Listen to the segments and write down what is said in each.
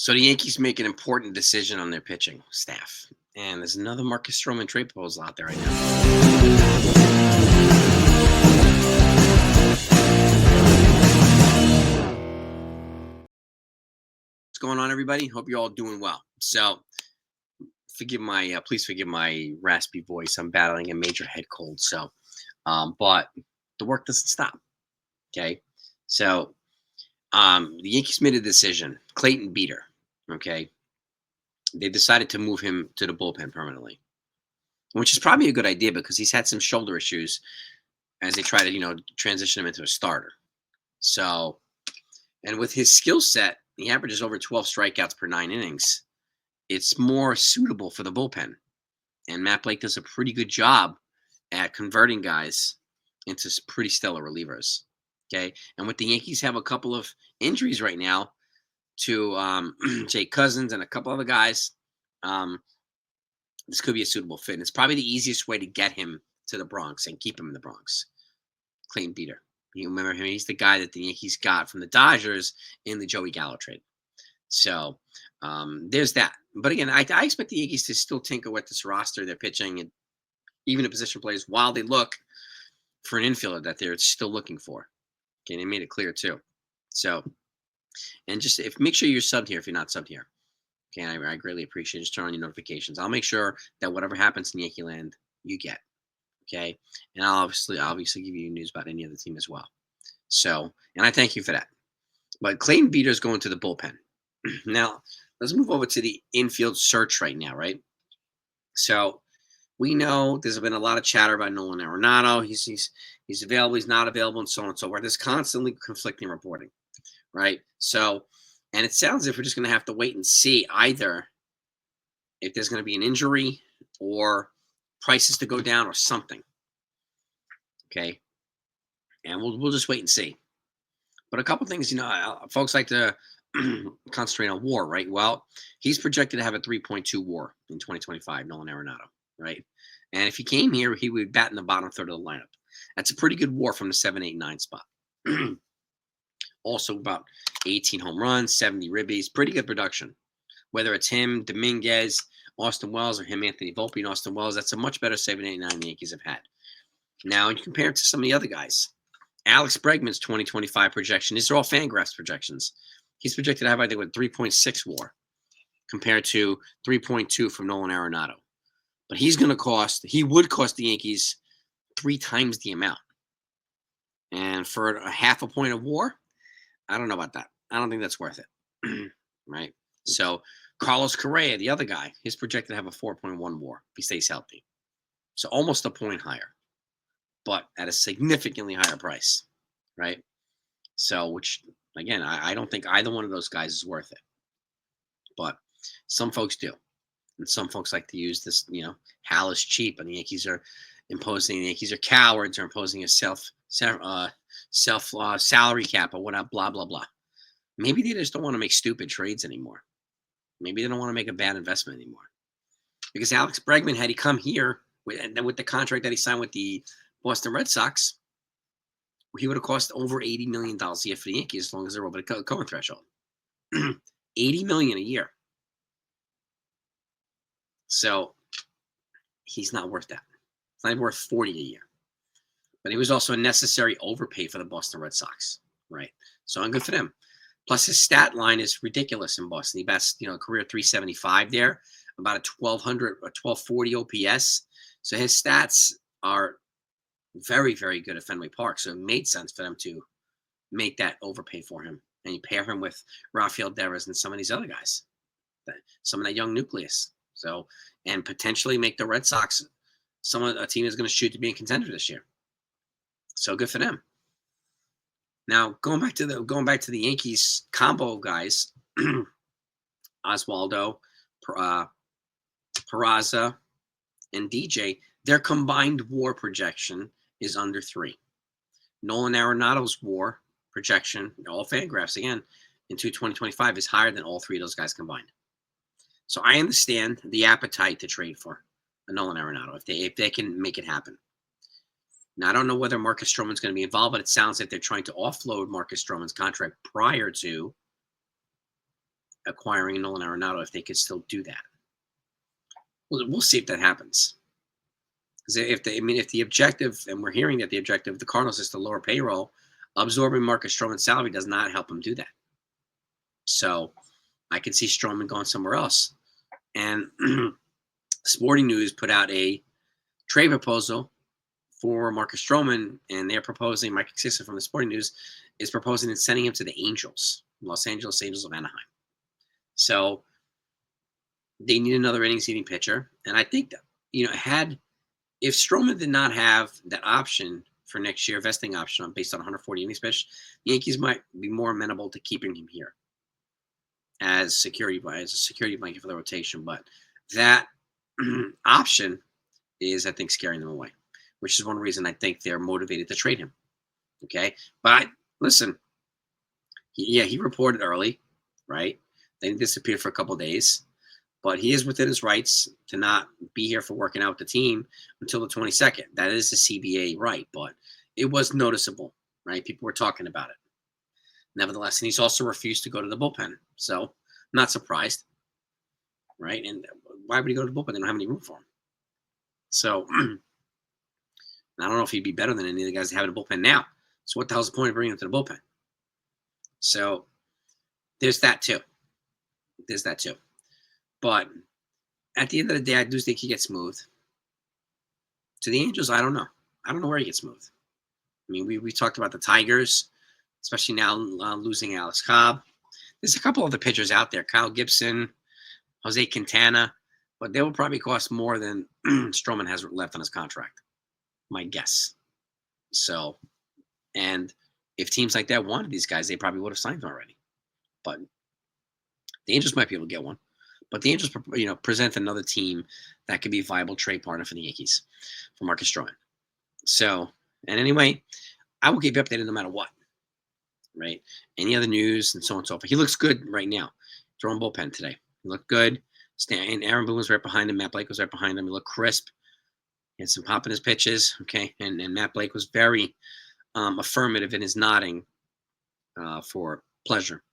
So the Yankees make an important decision on their pitching staff. And there's another Marcus Stroman trade proposal out there right now. What's going on, everybody? Hope you're all doing well. So please forgive my raspy voice. I'm battling a major head cold. But the work doesn't stop. Okay. So the Yankees made a decision. Clayton Beater. Okay. They decided to move him to the bullpen permanently, which is probably a good idea because he's had some shoulder issues as they try to, transition him into a starter. So, and with his skill set, he averages over 12 strikeouts per 9 innings. It's more suitable for the bullpen. And Matt Blake does a pretty good job at converting guys into pretty stellar relievers. Okay. And with the Yankees have a couple of injuries right now to Jake Cousins and a couple other guys, this could be a suitable fit. And it's probably the easiest way to get him to the Bronx and keep him in the Bronx. Clayton Beater. You remember him? He's the guy that the Yankees got from the Dodgers in the Joey Gallo trade. So there's that. But again, I expect the Yankees to still tinker with this roster, their pitching, and even the position players while they look for an infielder that they're still looking for. Okay, they made it clear too. So, and just make sure you're subbed here if you're not subbed here. Okay, I greatly appreciate it. Just turn on your notifications. I'll make sure that whatever happens in Yankee land, you get. Okay, and I'll obviously give you news about any other team as well. So, and I thank you for that. But Clayton Beater is going to the bullpen. Now, let's move over to the infield search right now, right? So, we know there's been a lot of chatter about Nolan Arenado. He's available, he's not available, and so on and so forth. There's constantly conflicting reporting, right? So, and it sounds as if we're just going to have to wait and see either if there's going to be an injury or prices to go down or something. Okay, and we'll just wait and see. But a couple things, folks like to concentrate on WAR, right? Well, he's projected to have a 3.2 WAR in 2025, Nolan Arenado, right? And if he came here, he would bat in the bottom third of the lineup. That's a pretty good WAR from the 7, 8, 9 spot. Also about 18 home runs, 70 ribbies, pretty good production. Whether it's him, Dominguez, Austin Wells, or him, Anthony Volpe, and Austin Wells, that's a much better 7, 8, 9 the Yankees have had. Now, you compare it to some of the other guys. Alex Bregman's 2025 projection, these are all Fangraphs projections. He's projected to have, I think, with 3.6 WAR compared to 3.2 from Nolan Arenado. But he would cost the Yankees 3 times the amount. And for a half a point of WAR, I don't know about that. I don't think that's worth it. Right? So Carlos Correa, the other guy, he's projected to have a 4.1 WAR if he stays healthy. So almost a point higher, but at a significantly higher price, right? So, which, again, I don't think either one of those guys is worth it. But some folks do. And some folks like to use this, Hal is cheap, and the Yankees are cowards, or imposing a self salary cap or whatever, blah, blah, blah. Maybe they just don't want to make stupid trades anymore. Maybe they don't want to make a bad investment anymore. Because Alex Bregman, had he come here with the contract that he signed with the Boston Red Sox, he would have cost over $80 million a year for the Yankees as long as they're over the Cohen threshold. $80 million a year. So he's not worth that. It's not even worth $40 a year. But he was also a necessary overpay for the Boston Red Sox, right? So I'm good for them. Plus, his stat line is ridiculous in Boston. He bats, career 375 there, about a 1,200 or 1,240 OPS. So his stats are very, very good at Fenway Park. So it made sense for them to make that overpay for him. And you pair him with Rafael Devers and some of these other guys, some of that young nucleus. So, and potentially make the Red Sox a team is going to shoot to be a contender this year. So good for them. Now, going back to the Yankees combo guys, Oswaldo, Peraza, and DJ, their combined WAR projection is under 3. Nolan Arenado's WAR projection, all Fangraphs again, in 2025 is higher than all 3 of those guys combined. So I understand the appetite to trade for a Nolan Arenado if they can make it happen. Now, I don't know whether Marcus Stroman's going to be involved, but it sounds like they're trying to offload Marcus Stroman's contract prior to acquiring Nolan Arenado if they could still do that. We'll see if that happens. Because if the objective, and we're hearing that the objective of the Cardinals is to lower payroll, absorbing Marcus Stroman's salary does not help them do that. So I can see Strowman going somewhere else. And Sporting News put out a trade proposal for Marcus Stroman, and they're proposing, Mike Sisson from the Sporting News is proposing and sending him to the Angels, Los Angeles Angels of Anaheim. So they need another innings eating pitcher. And I think that, if Strowman did not have that option for next year, vesting option based on 140 innings pitched, the Yankees might be more amenable to keeping him here as a security blanket for the rotation. But that option is, I think, scaring them away, which is one reason I think they're motivated to trade him. Okay. But listen, he reported early, right? Then he disappeared for a couple of days, but he is within his rights to not be here for working out with the team until the 22nd. That is the CBA right, but it was noticeable, right? People were talking about it. Nevertheless, and he's also refused to go to the bullpen. So I'm not surprised, right? And why would he go to the bullpen? They don't have any room for him. So I don't know if he'd be better than any of the guys that have in the bullpen now. So what the hell's the point of bringing him to the bullpen? So there's that too. But at the end of the day, I do think he gets moved. To the Angels, I don't know. I don't know where he gets moved. I mean, we talked about the Tigers, especially now losing Alex Cobb. There's a couple of the pitchers out there, Kyle Gibson, Jose Quintana, but they will probably cost more than Stroman has left on his contract, my guess. So, and if teams like that wanted these guys, they probably would have signed them already. But the Angels might be able to get one. But the Angels, present another team that could be a viable trade partner for the Yankees, for Marcus Stroman. So, and anyway, I will keep you updated no matter what, right? Any other news and so on and so forth. He looks good right now. Throwing bullpen today. He looked good. And Aaron Boone was right behind him. Matt Blake was right behind him. He looked crisp. He had some pop in his pitches, okay? And Matt Blake was very affirmative in his nodding for pleasure,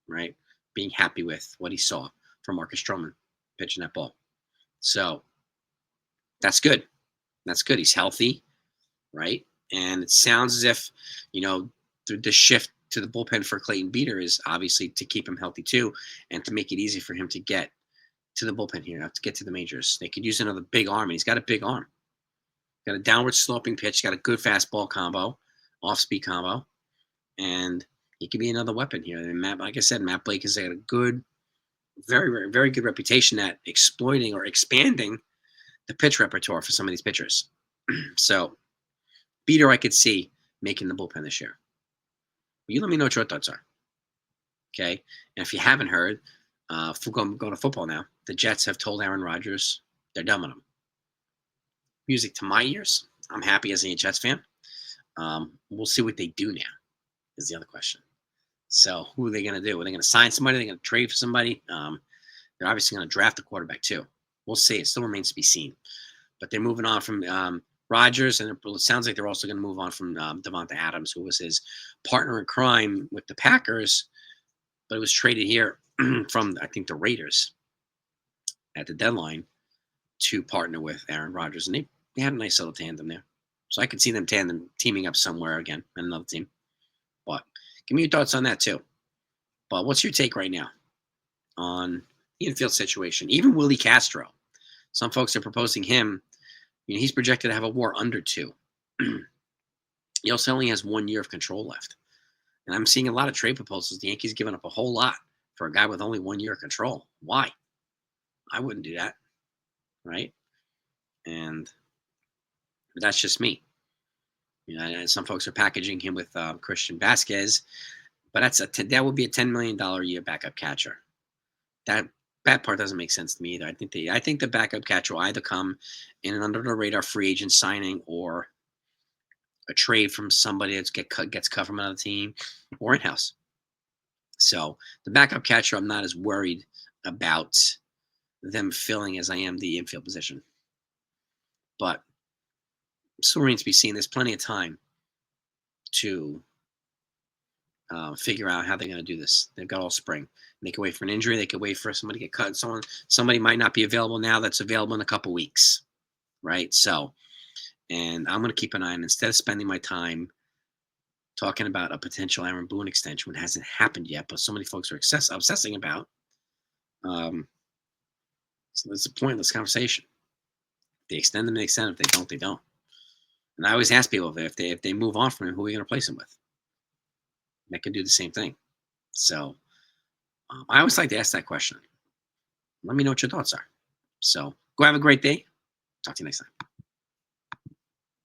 right? Being happy with what he saw from Marcus Stroman pitching that ball. So that's good. That's good. He's healthy, right? And it sounds as if, the shift to the bullpen for Clayton Beater is obviously to keep him healthy too, and to make it easy for him to get to the bullpen here, to get to the majors. They could use another big arm, and he's got a big arm. Got a downward sloping pitch, got a good fastball combo, off-speed combo, and he could be another weapon here. And like I said, Matt Blake has got a good, very, very, very good reputation at exploiting or expanding the pitch repertoire for some of these pitchers. So Beater, I could see making the bullpen this year. You let me know what your thoughts are. Okay. And if you haven't heard, if we're going to football now, the Jets have told Aaron Rodgers they're done with him. Music to my ears. I'm happy as a Jets fan. We'll see what they do now, is the other question. So who are they going to do? Are they going to sign somebody? Are they going to trade for somebody? They're obviously going to draft a quarterback too. We'll see. It still remains to be seen. But they're moving on from Rodgers, and it sounds like they're also going to move on from Devonta Adams, who was his partner in crime with the Packers, but it was traded here from, I think, the Raiders at the deadline to partner with Aaron Rodgers, and they had a nice little tandem there. So I could see them teaming up somewhere again in another team. But give me your thoughts on that too. But what's your take right now on the infield situation? Even Willie Castro. Some folks are proposing him. He's projected to have a WAR under 2. He also only has 1 year of control left. And I'm seeing a lot of trade proposals. The Yankees giving up a whole lot for a guy with only 1 year of control. Why? I wouldn't do that, right? And that's just me. And some folks are packaging him with Christian Vasquez, but that would be a $10 million a year backup catcher. That part doesn't make sense to me either. I think the backup catcher will either come in an under the radar free agent signing or a trade from somebody that gets cut from another team or in-house. So the backup catcher, I'm not as worried about them filling as I am the infield position. But still remains to be seen. There's plenty of time to figure out how they're going to do this. They've got all spring. They can wait for an injury. They can wait for somebody to get cut. Somebody might not be available now that's available in a couple weeks, right? So, and I'm going to keep an eye on, instead of spending my time talking about a potential Aaron Boone extension when it hasn't happened yet, but so many folks are obsessing about. So it's a pointless conversation. If they extend them, they extend them. If they don't, they don't. And I always ask people, if they move on from him, who are you going to replace him with? They can do the same thing. So I always like to ask that question. Let me know what your thoughts are. So go have a great day. Talk to you next time.